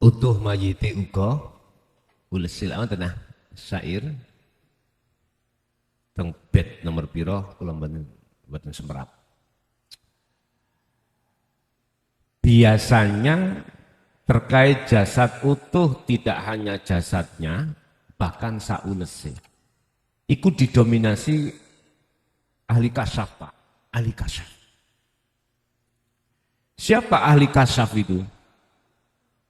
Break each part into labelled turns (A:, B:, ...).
A: Utuh mayite uga ulesil awan tenah syair teng bed nomor piro kula mboten semerap. Biasanya terkait jasad utuh tidak hanya jasadnya, bahkan saulese. Iku didominasi ahli kasyaf, Pak. Ahli kasyaf. Siapa ahli kasyaf itu?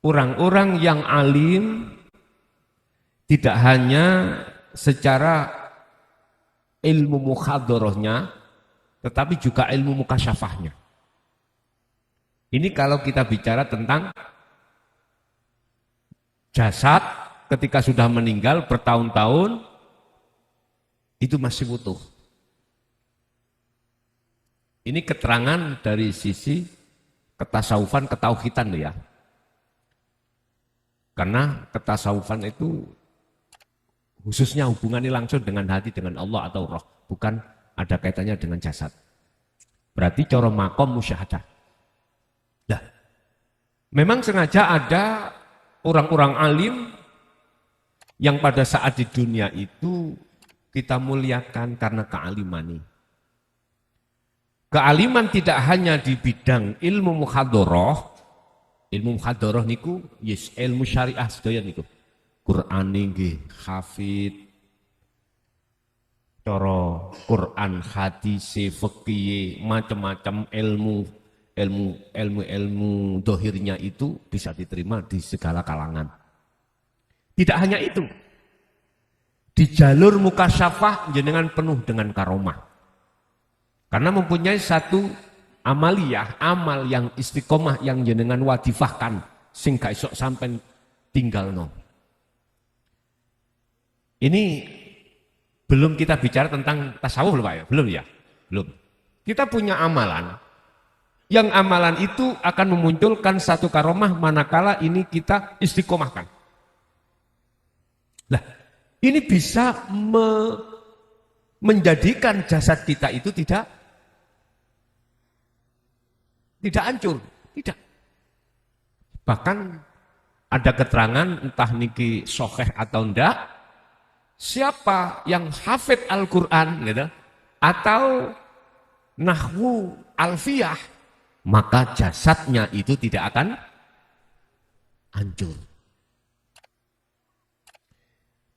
A: Orang-orang yang alim tidak hanya secara ilmu mukhadharahnya, tetapi juga ilmu mukasyafahnya. Ini kalau kita bicara tentang jasad ketika sudah meninggal bertahun-tahun, itu masih utuh. Ini keterangan dari sisi ketasawufan, ketauhidan ya. Karena ketasawufan itu khususnya hubungannya langsung dengan hati, dengan Allah atau roh. Bukan ada kaitannya dengan jasad. Berarti cara makom musyahadah. Nah, memang sengaja ada orang-orang alim yang pada saat di dunia itu kita muliakan karena kealiman. Kealiman tidak hanya di bidang ilmu muhadharah. Ilmu muhadharah niku yes ilmu syariah sedaya niku. Quran nggih hafid, cara Quran, hadis, fikih, macam-macam ilmu dohirnya itu bisa diterima di segala kalangan. Tidak hanya itu, di jalur mukasyafah jenengan penuh dengan karomah. Karena mempunyai satu amaliyah, amal yang istiqomah yang jenengan wadifahkan sing gak iso sampai tinggal no. Ini belum kita bicara tentang tasawuf loh Pak ya, belum ya? Belum. Kita punya amalan. Yang amalan itu akan memunculkan satu karomah manakala ini kita istiqomahkan. Nah, ini bisa menjadikan jasad kita itu tidak hancur, tidak. Bahkan ada keterangan entah niki sahih atau enggak, siapa yang hafid Al-Quran gitu, atau nahwu alfiyah, maka jasadnya itu tidak akan hancur.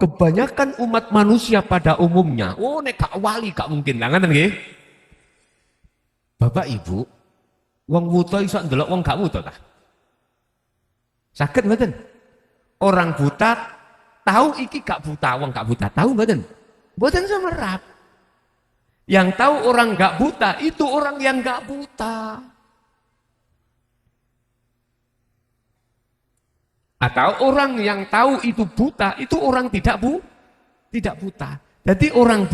A: Kebanyakan umat manusia pada umumnya, nek gak wali gak mungkin, ngoten nggih. Bapak Ibu, wong buta iso ndelok wong gak buta ta? Saged mboten? Orang buta tahu iki gak buta, wong gak buta, tahu mboten? Mboten semerap. Yang tahu orang gak buta itu orang yang gak buta. Atau orang yang tahu itu buta, itu orang tidak buta. Jadi orang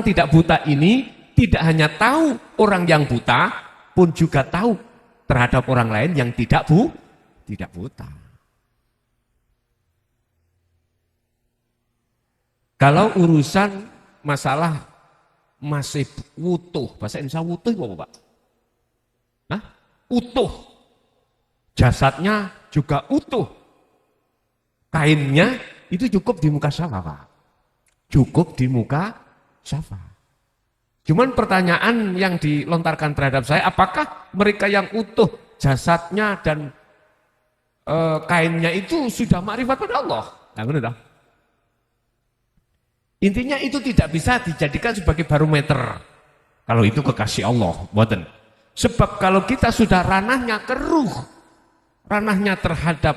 A: tidak buta ini tidak hanya tahu orang yang buta, pun juga tahu terhadap orang lain yang tidak buta. Kalau urusan masalah masih utuh, bahasa Indonesia utuh apa Pak? Hah? Utuh. Jasadnya juga utuh. Kainnya itu cukup di muka syafa, Pak. Cukup di muka syafa. Cuman pertanyaan yang dilontarkan terhadap saya, apakah mereka yang utuh jasadnya dan kainnya itu sudah makrifat pada Allah? Nah, benar. Intinya itu tidak bisa dijadikan sebagai barometer. Kalau itu kekasih Allah, boten. Sebab kalau kita sudah ranahnya ke ruh, ranahnya terhadap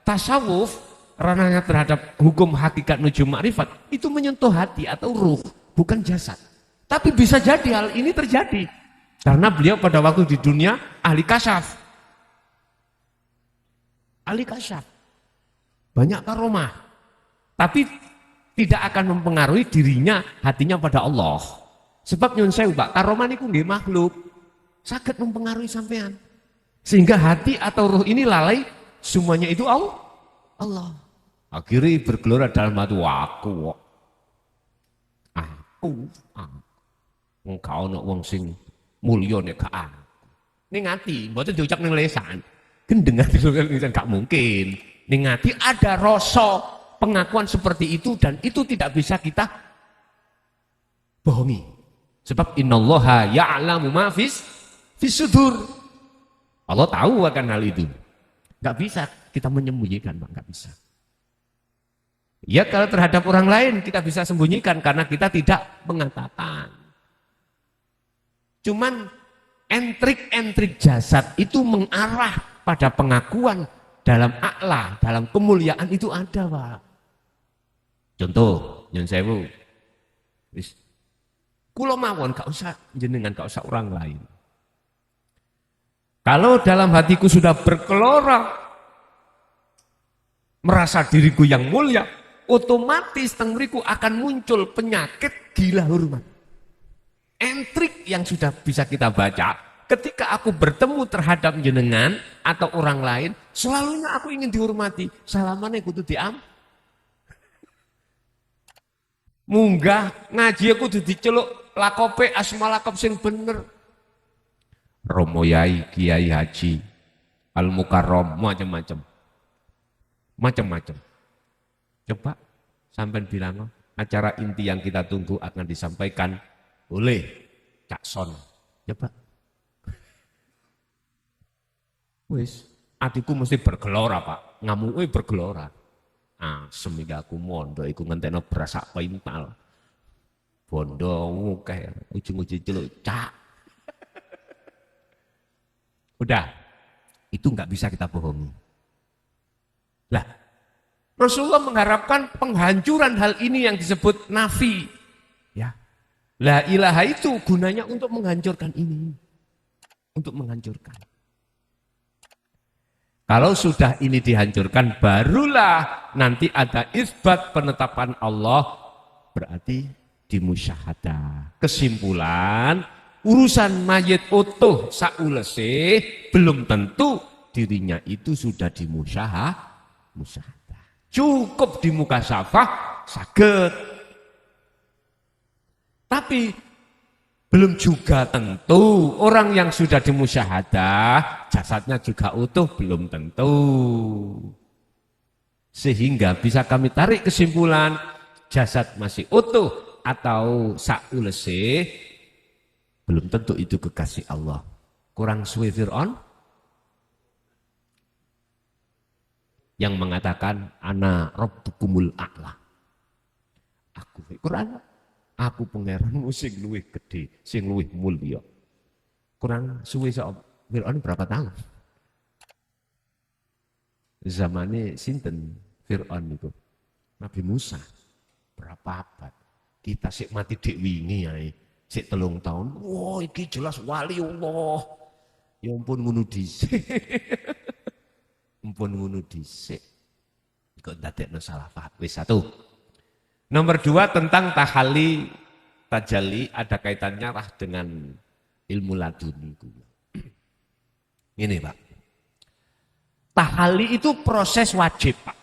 A: tasawuf, ranahnya terhadap hukum hakikat menuju makrifat, itu menyentuh hati atau ruh, bukan jasad. Tapi bisa jadi hal ini terjadi karena beliau pada waktu di dunia ahli kasyaf. Ahli kasyaf. Banyak karomah. Tapi tidak akan mempengaruhi dirinya, hatinya pada Allah. Sebab nyun sewu Pak, karomah niku nggih makhluk. Saged mempengaruhi sampean. Sehingga hati atau ruh ini lalai, semuanya itu Allah. Akhirnya bergelora dalam hati, aku. Engkau nak wong sing mulya nek gak aku. Ning ati, mboten diucap ning lesan. Gendeng ati lisan gak mungkin. ning ati ada rasa pengakuan seperti itu dan itu tidak bisa kita bohongi. Sebab innallaha ya'lamu ma fis sudur. Allah tahu akan hal itu. Enggak bisa kita menyembunyikan, Pak, enggak bisa. Ya kalau terhadap orang lain kita bisa sembunyikan karena kita tidak mengatakan. Cuman entrik-entrik jasad itu mengarah pada pengakuan dalam a'la, dalam kemuliaan itu ada, Pak. Contoh, nyun sewu. Wis kula mawon gak usah jenengan, gak usah orang lain. Kalau dalam hatiku sudah berkelora merasa diriku yang mulia, otomatis teng mriku akan muncul penyakit gila hormat. Entrik yang sudah bisa kita baca, ketika aku bertemu terhadap jenengan atau orang lain, selalunya aku ingin dihormati. Salamannya kudu diam. Munggah ngaji aku kudu diceluk lakope asma lakop sing bener. Romo Yai, Kiai Haji, Al Mukarrom, macam-macam. Macam-macam. Coba sampai bilang acara inti yang kita tunggu akan disampaikan oleh Cak Son. Coba. Wis, adikku mesti bergelora, Pak. Ngamuke bergelora. Ah, seminggu aku mondo iku ngentekno beras sak pintal. Bondo ngukeh ujung-ujung celuk Cak. Udah. Itu enggak bisa kita bohongi. Lah, Rasulullah mengharapkan penghancuran hal ini yang disebut nafi. Ya. La ilaha itu gunanya untuk menghancurkan ini. Untuk menghancurkan. Kalau sudah ini dihancurkan, barulah nanti ada isbat penetapan Allah, berarti dimusyahadah. Kesimpulan, urusan mayit utuh saulese belum tentu dirinya itu sudah dimusyahadah. Cukup di muka syafah, saged. Tapi belum juga tentu orang yang sudah dimusyahadah jasadnya juga utuh, belum tentu. Sehingga bisa kami tarik kesimpulan jasad masih utuh atau saulese belum tentu itu kekasih Allah. Kurang suwe Fir'aun yang mengatakan ana rabbukumul a'la. Aku Quran, aku pangeranmu sing luwih gede, sing luwih mulya. Kurang suwe Fir'aun berapa tahun? Zamannya sinten Fir'aun itu? Nabi Musa. Berapa abad? Kita sik mati dik wingi ae. Sik 3 tahun. Wah, iki jelas wali Allah. Ya ampun ngono dhisik. Ampun ngono dhisik. Kok ndadekno salah paham. Wis 1. Nomor 2 tentang tahalli tajalli ada kaitannya lah dengan ilmu laduni. Ini Pak. Tahalli itu proses wajib Pak.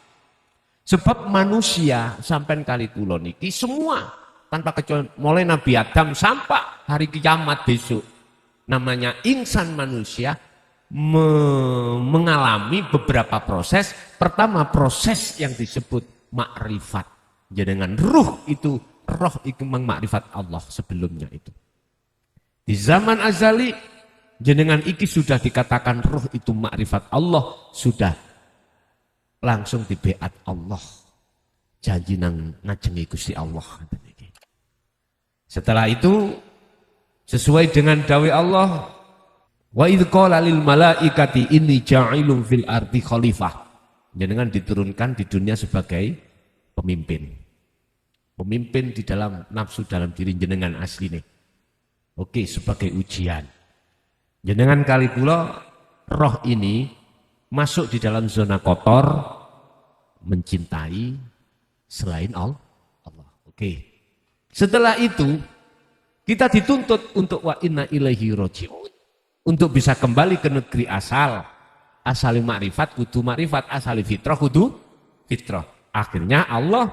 A: Sebab manusia sampai kali kula niki semua tanpa kecuali mulai Nabi Adam sampai hari kiamat besok namanya insan manusia mengalami beberapa proses. Pertama proses yang disebut makrifat. Dengan ruh itu mengmakrifat Allah sebelumnya itu. Di zaman azali jenengan iki sudah dikatakan ruh itu makrifat Allah, sudah langsung di beat Allah. Janji nang ngajengi Gusti Allah. Setelah itu sesuai dengan dawai Allah, wa idz qala lil malaikati inni ja'ilun fil ardi khalifah. Jenengan diturunkan di dunia sebagai pemimpin. Pemimpin di dalam nafsu dalam diri jenengan asli nih. Oke, sebagai ujian. Jenengan kali kula roh ini masuk di dalam zona kotor, mencintai selain Allah. Oke. Setelah itu kita dituntut untuk wa inna ilaihi raji'un. Untuk bisa kembali ke negeri asal. Asali makrifat kudu makrifat, asali fitrah kudu fitrah. Akhirnya Allah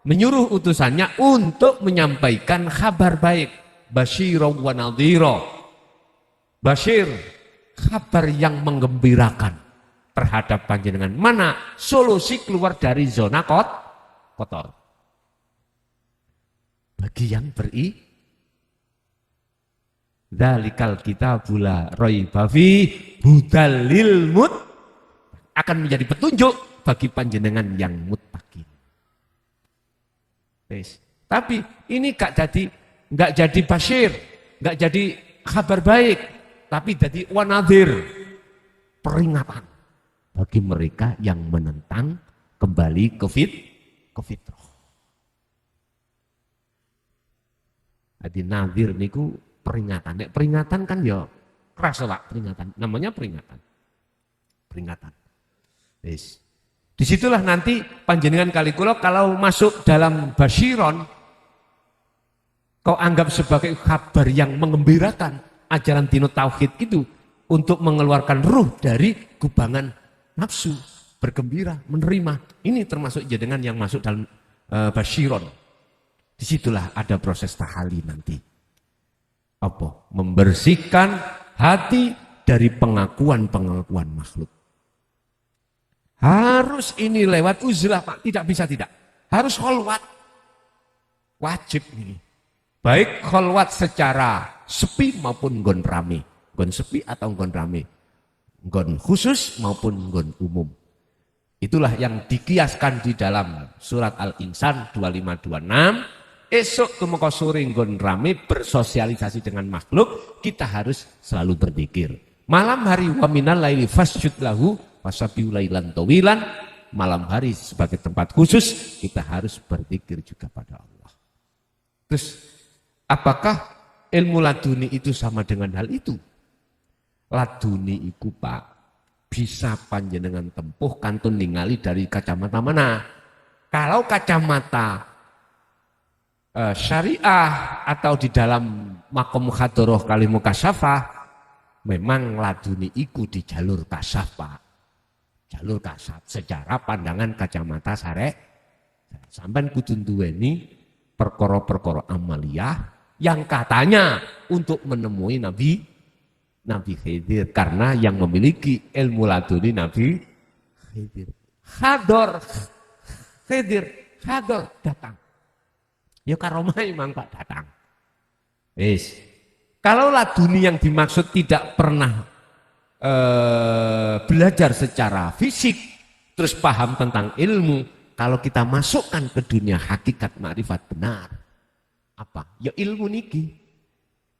A: menyuruh utusannya untuk menyampaikan kabar baik. Basyira wa nadhira. Basyir, kabar yang menggembirakan. terhadap panjenengan. Mana solusi keluar dari zona kotor? Bagi yang dzalikal kitabula raiba fi hudal lil akan menjadi petunjuk bagi panjenengan yang muttaqin. Tapi ini nggak jadi basyir, nggak jadi kabar baik, tapi jadi wanadhir, peringatan bagi mereka yang menentang kembali ke fitrah. Jadi nadhir niku peringatan. Nek peringatan kan ya keras Pak, peringatan. Namanya peringatan. Yes. Disitulah nanti panjenengan kali kula kalau masuk dalam basyiron, kau anggap sebagai kabar yang mengembirakan ajaran dino tauhid itu untuk mengeluarkan ruh dari gubangan nafsu, bergembira, menerima. Ini termasuk jenengan yang masuk dalam basyiron. Disitulah ada proses tahali nanti. Apa? Membersihkan hati dari pengakuan-pengakuan makhluk. Harus ini lewat uzlah Pak, tidak bisa tidak. Harus kholwat. Wajib ini. Baik kholwat secara sepi maupun nggon rame. Nggon sepi atau nggon rame. Nggon khusus maupun nggon umum. Itulah yang dikiaskan di dalam surat Al-Insan 2526. Esok kemoko sore nggon rame bersosialisasi dengan makhluk, kita harus selalu berzikir. Malam hari wa minal laili fasjud lahu wasabihu lailan tawilan. Malam hari sebagai tempat khusus kita harus berzikir juga pada Allah. Terus apakah ilmu laduni itu sama dengan hal itu? Laduni iku Pak bisa panjenengan tempuh kantun ningali dari kacamata mana? Kalau kacamata syariah atau di dalam makom mukhadoroh kali mukasyafah, memang laduni iku di jalur kasyaf Pak. Jalur kasyaf secara pandangan kacamata syarek. Sampai kudu duweni perkara-perkara amaliyah yang katanya untuk menemui Nabi Khidir, karena yang memiliki ilmu laduni Nabi Khidir. Khidr datang. Ya karomai memang Pak datang. Kalau laduni yang dimaksud tidak pernah belajar secara fisik, terus paham tentang ilmu, kalau kita masukkan ke dunia hakikat makrifat benar, apa? Ya ilmu niki.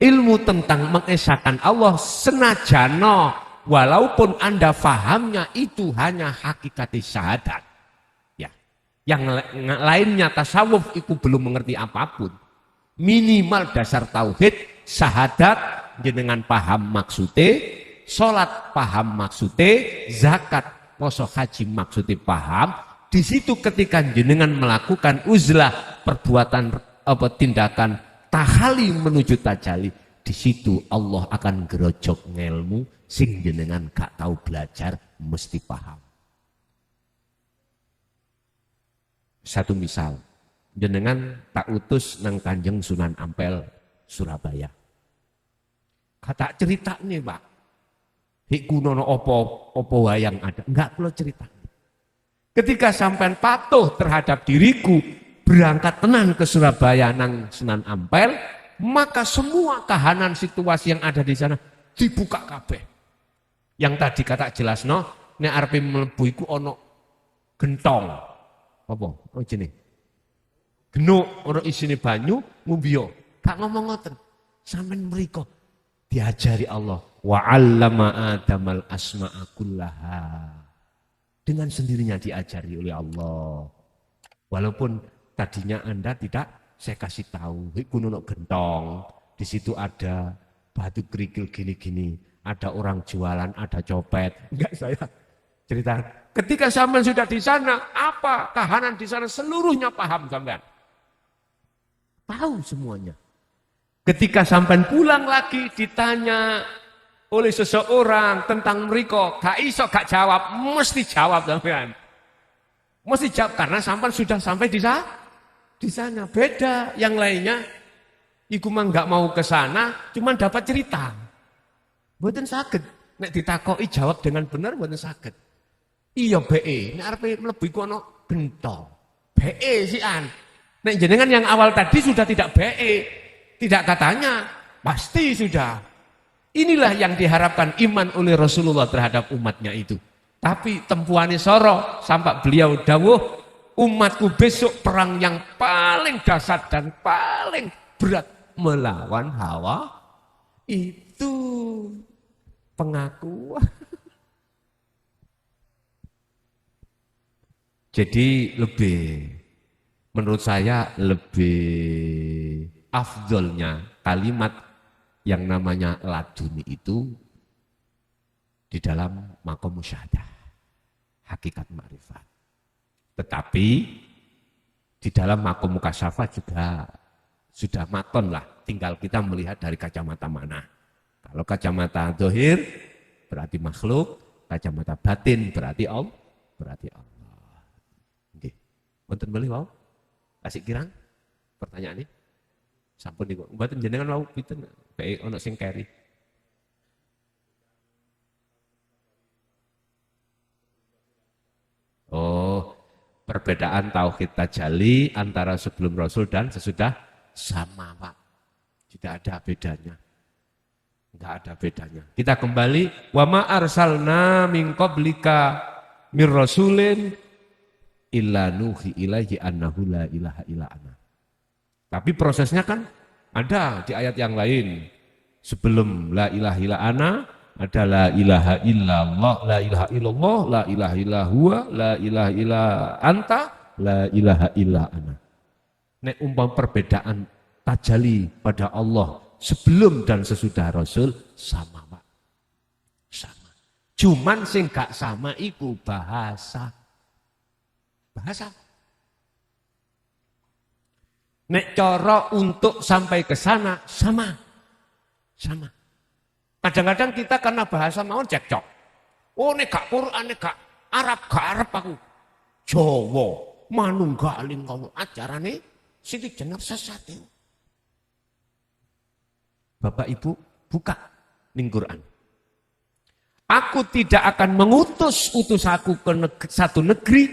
A: Ilmu tentang mengesahkan Allah senajano, walaupun Anda fahamnya itu hanya hakikat syahadat. Yang lainnya tasawuf itu belum mengerti apapun. Minimal dasar tauhid, syahadat jenengan paham maksudnya, sholat paham maksudnya, zakat, poso haji maksudnya paham. Di situ ketika jenengan melakukan uzlah, perbuatan tindakan tahali menuju tajali, di situ Allah akan gerojok ngelmu sing jenengan gak tahu belajar mesti paham. Satu misal, jenengan tak utus nang Kanjeng Sunan Ampel Surabaya. Kata cerita nih Pak, hikunono opo wayang ada, enggak perlu cerita. Ketika sampai patuh terhadap diriku, berangkat tenan ke Surabaya nang Sunan Ampel, maka semua kahanan situasi yang ada di sana dibuka kabeh. Yang tadi kata jelas no, nek arepe mlebu iku ana gentong. Apa? Oh jenenge. Genuk ora isine banyu ngumbiyo. Gak ngomong ngoten. Sampeyan mriko diajari Allah wa 'allama Adamal asma'a kullaha. Dengan sendirinya diajari oleh Allah. Walaupun tadinya Anda tidak saya kasih tahu, gunung gentong, di situ ada batu kerikil gini-gini, ada orang jualan, ada copet. Enggak saya cerita. Ketika sampean sudah di sana, apa kahanan di sana seluruhnya paham sampean. Tahu semuanya. Ketika sampean pulang lagi ditanya oleh seseorang tentang mereka, gak iso gak jawab, mesti jawab sampean. Mesti jawab karena sampean sudah sampai di sana. Beda yang lainnya, iku mah gak mau ke sana, cuman dapat cerita. Mboten saged. Nek ditakoki jawab dengan benar mboten saged. Iya BE, nek arepe mlebu iku ana gentong. BE sian. Nek jenengan yang awal tadi sudah tidak BE, tidak katanya, pasti sudah. Inilah yang diharapkan iman oleh Rasulullah terhadap umatnya itu. Tapi tempuane soro sampai beliau dawuh, umatku besok perang yang paling dahsyat dan paling berat melawan hawa itu pengakuan. Jadi menurut saya lebih afdolnya kalimat yang namanya laduni itu di dalam makom musyahadah, hakikat ma'rifat. Tetapi di dalam makom mukasyafah juga sudah maton lah, tinggal kita melihat dari kacamata mana. Kalau kacamata zahir berarti makhluk, kacamata batin berarti Allah. Oke. Wonten beli wau? Kasih kirang pertanyaan ini. Sampun niku. Mboten jenengan wau pinten bae ana sing keri. Oh, perbedaan tauhid tajalli antara sebelum Rasul dan sesudah sama, Pak. Tidak ada bedanya. Enggak ada bedanya. Kita kembali, wa ma arsalna min qablika mir rasulin illa nuhi ilaihi annahu la ilaha illa ana. Tapi prosesnya kan ada di ayat yang lain. Sebelum la ilaha illa ana, ada la ilaha illallah, la ilaha illallah, la ilaha illa huwa, la ilaha illa anta, la ilaha illa ana. Nek umpam perbedaan tajalli pada Allah sebelum dan sesudah Rasul sama, Pak. Sama. Cuman sing gak sama iku bahasa. Bahasa. Nek cara untuk sampai ke sana sama. Sama. Kadang-kadang kita karena bahasa mawon cekcok. Oh nek gak Quran, nek gak Arab, gak Arab aku. Jawa, manunggaling kamu ajarane sithik jeneng sesat. Bapak Ibu buka ning Quran. Aku tidak akan mengutus utusaku ke satu negeri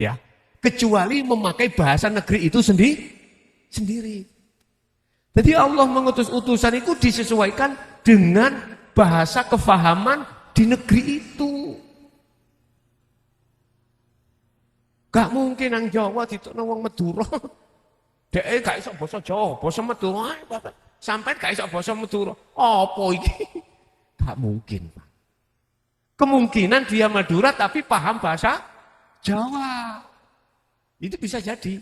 A: ya, kecuali memakai bahasa negeri itu sendiri. Jadi Allah mengutus utusan itu disesuaikan dengan bahasa kefahaman di negeri itu. Gak mungkin nang Jawa ditokno wong Madura. Dhek gak iso basa Jawa, basa Madura Bapak. Sampai gak iso basa Madura. Apa iki? Gak mungkin, Pak. Kemungkinan dia Madura tapi paham bahasa Jawa. Itu bisa jadi.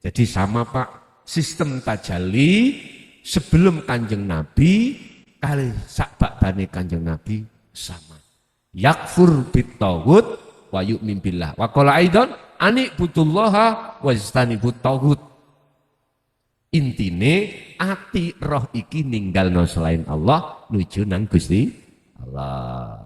A: Jadi sama, Pak. Sistem tajalli sebelum Kanjeng Nabi kali sakbane Kanjeng Nabi sama. Yakfur bitaghut wa yu'min billah. Wa qala aidan ani butullaha wajtanibut taghut. Intine ati roh iki ninggalno selain Allah nuju nang Gusti Allah.